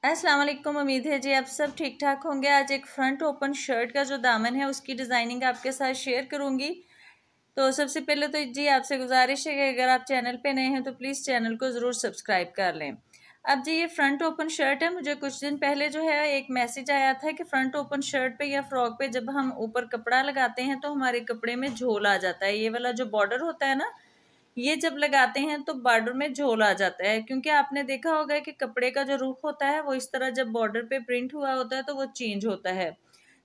अस्सलाम वालेकुम। उम्मीद है जी आप सब ठीक ठाक होंगे। आज एक फ्रंट ओपन शर्ट का जो दामन है उसकी डिज़ाइनिंग आपके साथ शेयर करूंगी। तो सबसे पहले तो जी आपसे गुजारिश है कि अगर आप चैनल पे नए हैं तो प्लीज़ चैनल को ज़रूर सब्सक्राइब कर लें। अब जी ये फ्रंट ओपन शर्ट है। मुझे कुछ दिन पहले जो है एक मैसेज आया था कि फ्रंट ओपन शर्ट पे या फ्रॉक पे जब हम ऊपर कपड़ा लगाते हैं तो हमारे कपड़े में झोल आ जाता है। ये वाला जो बॉर्डर होता है ना, ये जब लगाते हैं तो बॉर्डर में झोल आ जाता है, क्योंकि आपने देखा होगा कि कपड़े का जो रुख होता है वो इस तरह जब बॉर्डर पे प्रिंट हुआ होता है तो वो चेंज होता है।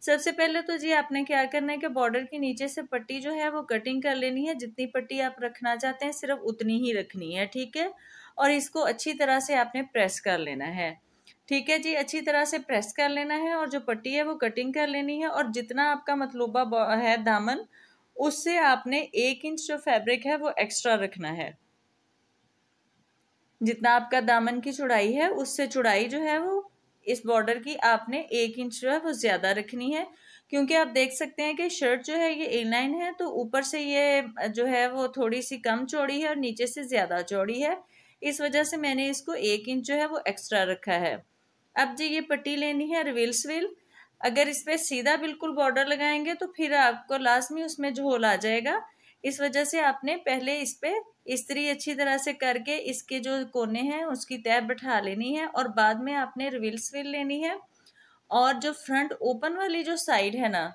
सबसे पहले तो जी आपने क्या करना है कि बॉर्डर के नीचे से पट्टी जो है वो कटिंग कर लेनी है। जितनी पट्टी आप रखना चाहते हैं सिर्फ उतनी ही रखनी है, ठीक है। और इसको अच्छी तरह से आपने प्रेस कर लेना है, ठीक है जी। अच्छी तरह से प्रेस कर लेना है और जो पट्टी है वो कटिंग कर लेनी है। और जितना आपका मतलूबा है दामन, उससे आपने 1 इंच जो फैब्रिक है वो एक्स्ट्रा रखना है। जितना आपका दामन की चौड़ाई है उससे चौड़ाई जो है वो इस बॉर्डर की आपने 1 इंच जो है वो ज्यादा रखनी है। क्योंकि आप देख सकते हैं कि शर्ट जो है ये A-लाइन है, तो ऊपर से ये जो है वो थोड़ी सी कम चौड़ी है और नीचे से ज्यादा चौड़ी है। इस वजह से मैंने इसको 1 इंच जो है वो एक्स्ट्रा रखा है। अब जी ये पट्टी लेनी है रिविल्स विल। अगर इस पे सीधा बिल्कुल बॉर्डर लगाएंगे तो फिर आपको लास्ट में उसमें झोल आ जाएगा। इस वजह से आपने पहले इस पे इस्त्री अच्छी तरह से करके इसके जो कोने हैं उसकी तह बैठा लेनी है और बाद में आपने रिविल्स विल लेनी है। और जो फ्रंट ओपन वाली जो साइड है ना,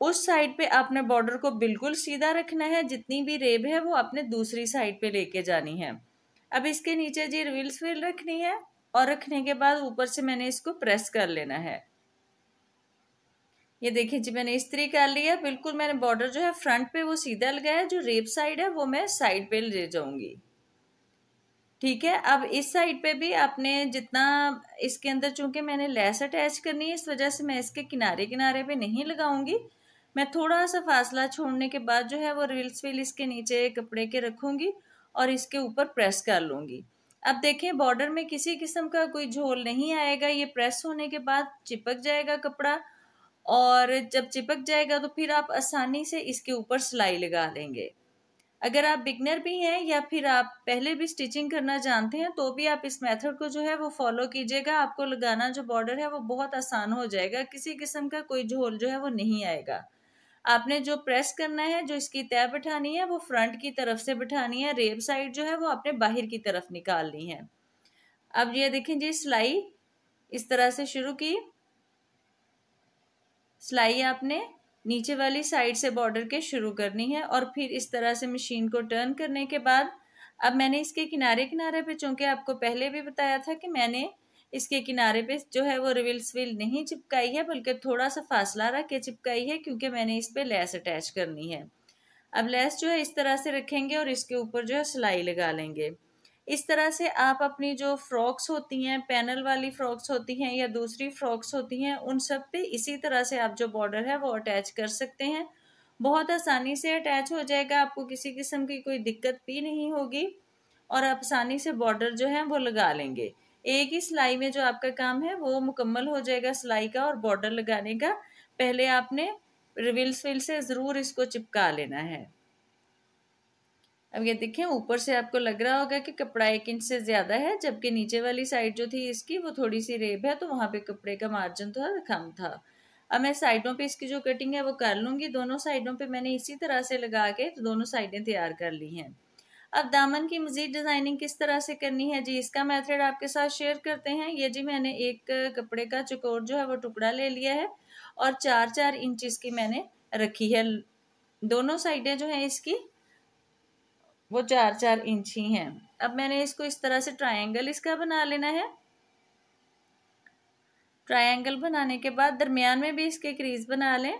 उस साइड पे आपने बॉर्डर को बिल्कुल सीधा रखना है। जितनी भी रेब है वो आपने दूसरी साइड पे लेके जानी है। अब इसके नीचे जी रिविल्स विल रखनी है और रखने के बाद ऊपर से मैंने इसको प्रेस कर लेना है। ये देखिए जी मैंने इस्त्री कर लिया। बिल्कुल मैंने बॉर्डर जो है फ्रंट पे वो सीधा लगाया, जो रेप साइड है वो मैं साइड पे ले जाऊंगी, ठीक है। अब इस साइड पे भी आपने जितना इसके अंदर, चूंकि मैंने लेस अटैच करनी है इस वजह से मैं इसके किनारे किनारे पे नहीं लगाऊंगी। मैं थोड़ा सा फासला छोड़ने के बाद जो है वो रिल्स विल इसके नीचे कपड़े के रखूंगी और इसके ऊपर प्रेस कर लूंगी। अब देखें बॉर्डर में किसी किस्म का कोई झोल नहीं आएगा। ये प्रेस होने के बाद चिपक जाएगा कपड़ा, और जब चिपक जाएगा तो फिर आप आसानी से इसके ऊपर सिलाई लगा लेंगे। अगर आप बिगनर भी हैं या फिर आप पहले भी स्टिचिंग करना जानते हैं तो भी आप इस मेथड को जो है वो फॉलो कीजिएगा। आपको लगाना जो बॉर्डर है वो बहुत आसान हो जाएगा। किसी किस्म का कोई झोल जो है वो नहीं आएगा। आपने जो प्रेस करना है, जो इसकी तह बिठानी है वो फ्रंट की तरफ से बिठानी है। रेब साइड जो है वो आपने बाहर की तरफ निकालनी है। अब ये देखें जी सिलाई इस तरह से शुरू की। सिलाई आपने नीचे वाली साइड से बॉर्डर के शुरू करनी है और फिर इस तरह से मशीन को टर्न करने के बाद अब मैंने इसके किनारे किनारे पे, चूंकि आपको पहले भी बताया था कि मैंने इसके किनारे पे जो है वो रिविल्स विल नहीं चिपकाई है बल्कि थोड़ा सा फासला रख के चिपकाई है, क्योंकि मैंने इस पे लेस अटैच करनी है। अब लेस जो है इस तरह से रखेंगे और इसके ऊपर जो है सिलाई लगा लेंगे। इस तरह से आप अपनी जो फ्रॉक्स होती हैं, पैनल वाली फ्रॉक्स होती हैं या दूसरी फ्रॉक्स होती हैं, उन सब पे इसी तरह से आप जो बॉर्डर है वो अटैच कर सकते हैं। बहुत आसानी से अटैच हो जाएगा, आपको किसी किस्म की कोई दिक्कत भी नहीं होगी और आप आसानी से बॉर्डर जो है वो लगा लेंगे। एक ही सिलाई में जो आपका काम है वो मुकम्मल हो जाएगा सिलाई का और बॉर्डर लगाने का। पहले आपने रिविल्स विल से ज़रूर इसको चिपका लेना है। अब ये देखिए ऊपर से आपको लग रहा होगा कि कपड़ा 1 इंच से ज्यादा है, जबकि नीचे वाली साइड जो थी इसकी वो थोड़ी सी रेब है, तो वहां पे कपड़े का मार्जिन थोड़ा कम था। अब मैं साइडों पे इसकी जो कटिंग है वो कर लूंगी। दोनों साइडों पे मैंने इसी तरह से लगा के तो दोनों साइडें तैयार कर ली हैं। अब दामन की मजीद डिजाइनिंग किस तरह से करनी है जी, इसका मेथड आपके साथ शेयर करते हैं। ये जी मैंने एक कपड़े का चौकोर जो है वो टुकड़ा ले लिया है और 4-4 इंच इसकी मैंने रखी है। दोनों साइडें जो है इसकी वो 4-4 इंच ही हैं। अब मैंने इसको इस तरह से ट्रायंगल इसका बना लेना है। ट्रायंगल बनाने के बाद दरमियान में भी इसके क्रीज बना लें।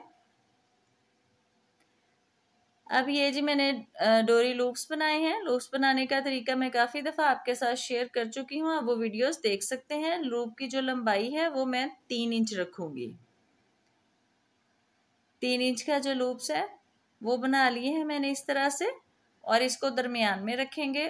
अब ये जी मैंने डोरी लूप्स बनाए हैं। लूप्स बनाने का तरीका मैं काफ़ी दफ़ा आपके साथ शेयर कर चुकी हूँ, आप वो वीडियोस देख सकते हैं। लूप की जो लंबाई है वो मैं 3 इंच रखूँगी। 3 इंच का जो लूप्स है वो बना लिए हैं मैंने इस तरह से, और इसको दरमियान में रखेंगे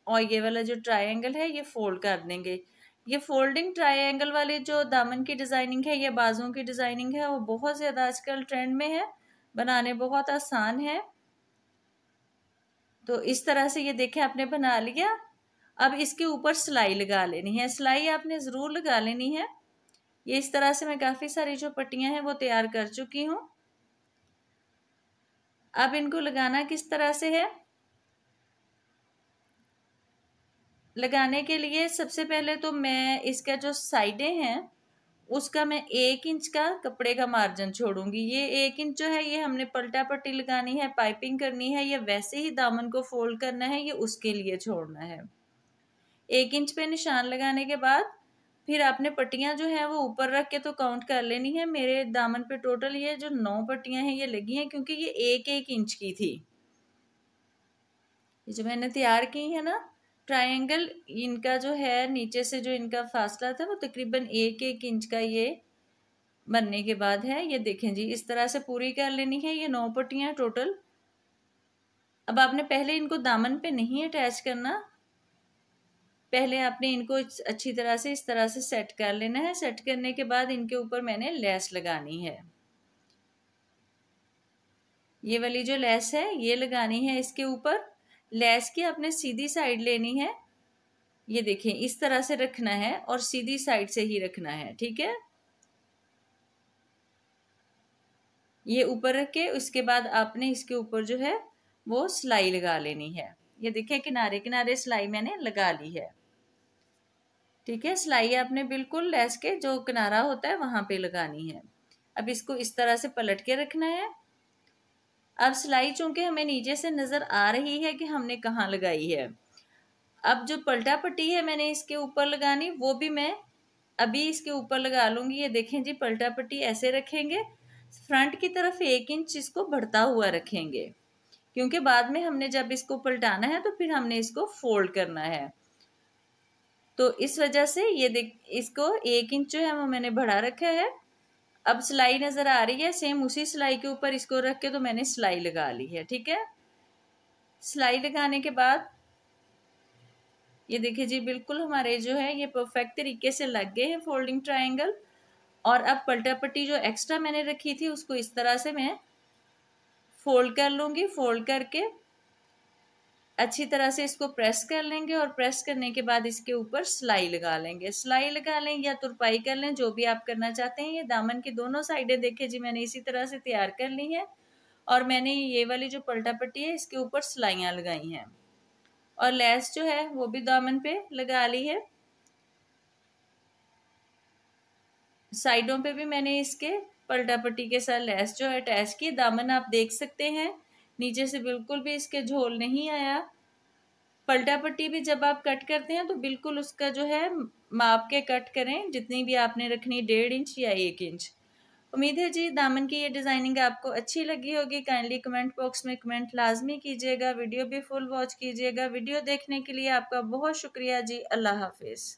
और ये वाला जो ट्रायंगल है ये फोल्ड कर देंगे। ये फोल्डिंग ट्रायंगल वाली जो दामन की डिज़ाइनिंग है या बाजुओं की डिज़ाइनिंग है वो बहुत ज़्यादा आजकल ट्रेंड में है, बनाने बहुत आसान है। तो इस तरह से ये देखें आपने बना लिया। अब इसके ऊपर सिलाई लगा लेनी है। सिलाई आपने ज़रूर लगा लेनी है। ये इस तरह से मैं काफ़ी सारी जो पट्टियां हैं वो तैयार कर चुकी हूँ। अब इनको लगाना किस तरह से है, लगाने के लिए सबसे पहले तो मैं इसका जो साइडें हैं उसका मैं 1 इंच का कपड़े का मार्जिन छोड़ूंगी। ये 1 इंच जो है ये हमने पलटा पट्टी लगानी है, पाइपिंग करनी है, या वैसे ही दामन को फोल्ड करना है, ये उसके लिए छोड़ना है। 1 इंच पे निशान लगाने के बाद फिर आपने पट्टियां जो है वो ऊपर रख के तो काउंट कर लेनी है। मेरे दामन पे टोटल ये जो 9 पट्टियां हैं ये लगी हैं, क्योंकि ये 1-1 इंच की थी। ये जो मैंने तैयार की है ना ट्रायंगल, इनका जो है नीचे से जो इनका फासला था वो तकरीबन 1-1 इंच का ये बनने के बाद है। ये देखें जी, इस तरह से पूरी कर लेनी है। ये 9 पट्टियां टोटल। अब आपने पहले इनको दामन पे नहीं अटैच करना, पहले आपने इनको अच्छी तरह से इस तरह से सेट कर लेना है। सेट करने के बाद इनके ऊपर मैंने लेस लगानी है। ये वाली जो लेस है ये लगानी है इसके ऊपर। लेस की आपने सीधी साइड लेनी है। ये देखें, इस तरह से रखना है और सीधी साइड से ही रखना है, ठीक है। ये ऊपर रख के उसके बाद आपने इसके ऊपर जो है वो सिलाई लगा लेनी है। ये देखिए किनारे किनारे सिलाई मैंने लगा ली है, ठीक है। सिलाई आपने बिल्कुल लेस के जो किनारा होता है वहां पे लगानी है। अब इसको इस तरह से पलट के रखना है। अब सिलाई चूंकि हमें नीचे से नजर आ रही है कि हमने कहाँ लगाई है। अब जो पलटा पट्टी है मैंने इसके ऊपर लगानी, वो भी मैं अभी इसके ऊपर लगा लूंगी। ये देखें जी, पलटा पट्टी ऐसे रखेंगे, फ्रंट की तरफ 1 इंच इसको बढ़ता हुआ रखेंगे, क्योंकि बाद में हमने जब इसको पलटाना है तो फिर हमने इसको फोल्ड करना है। तो इस वजह से ये देख, इसको 1 इंच जो है वो मैंने बढ़ा रखा है। अब सिलाई नजर आ रही है, सेम उसी सिलाई के ऊपर इसको रख के तो मैंने सिलाई लगा ली है, ठीक है। सिलाई लगाने के बाद ये देखिए जी, बिल्कुल हमारे जो है ये परफेक्ट तरीके से लग गए हैं फोल्डिंग ट्रायंगल। और अब पलटा पट्टी जो एक्स्ट्रा मैंने रखी थी उसको इस तरह से मैं फोल्ड कर लूंगी। फोल्ड करके अच्छी तरह से इसको प्रेस कर लेंगे और प्रेस करने के बाद इसके ऊपर सिलाई लगा लेंगे। सिलाई लगा लें या तुरपाई कर लें, जो भी आप करना चाहते हैं। ये दामन की दोनों साइडें देखे जी मैंने इसी तरह से तैयार कर ली है। और मैंने ये वाली जो पलटा पट्टी है इसके ऊपर सिलाइयाँ लगाई हैं और लेस जो है वो भी दामन पे लगा ली है। साइडों पे भी मैंने इसके पलटा पट्टी के साथ लेस जो है अटैच की। दामन आप देख सकते हैं नीचे से बिल्कुल भी इसके झोल नहीं आया। पलटा पट्टी भी जब आप कट करते हैं तो बिल्कुल उसका जो है माप के कट करें, जितनी भी आपने रखनी, 1.5 इंच या 1 इंच। उम्मीद है जी दामन की ये डिज़ाइनिंग आपको अच्छी लगी होगी। काइंडली कमेंट बॉक्स में कमेंट लाजमी कीजिएगा। वीडियो भी फुल वॉच कीजिएगा। वीडियो देखने के लिए आपका बहुत शुक्रिया जी। अल्लाह हाफिज़।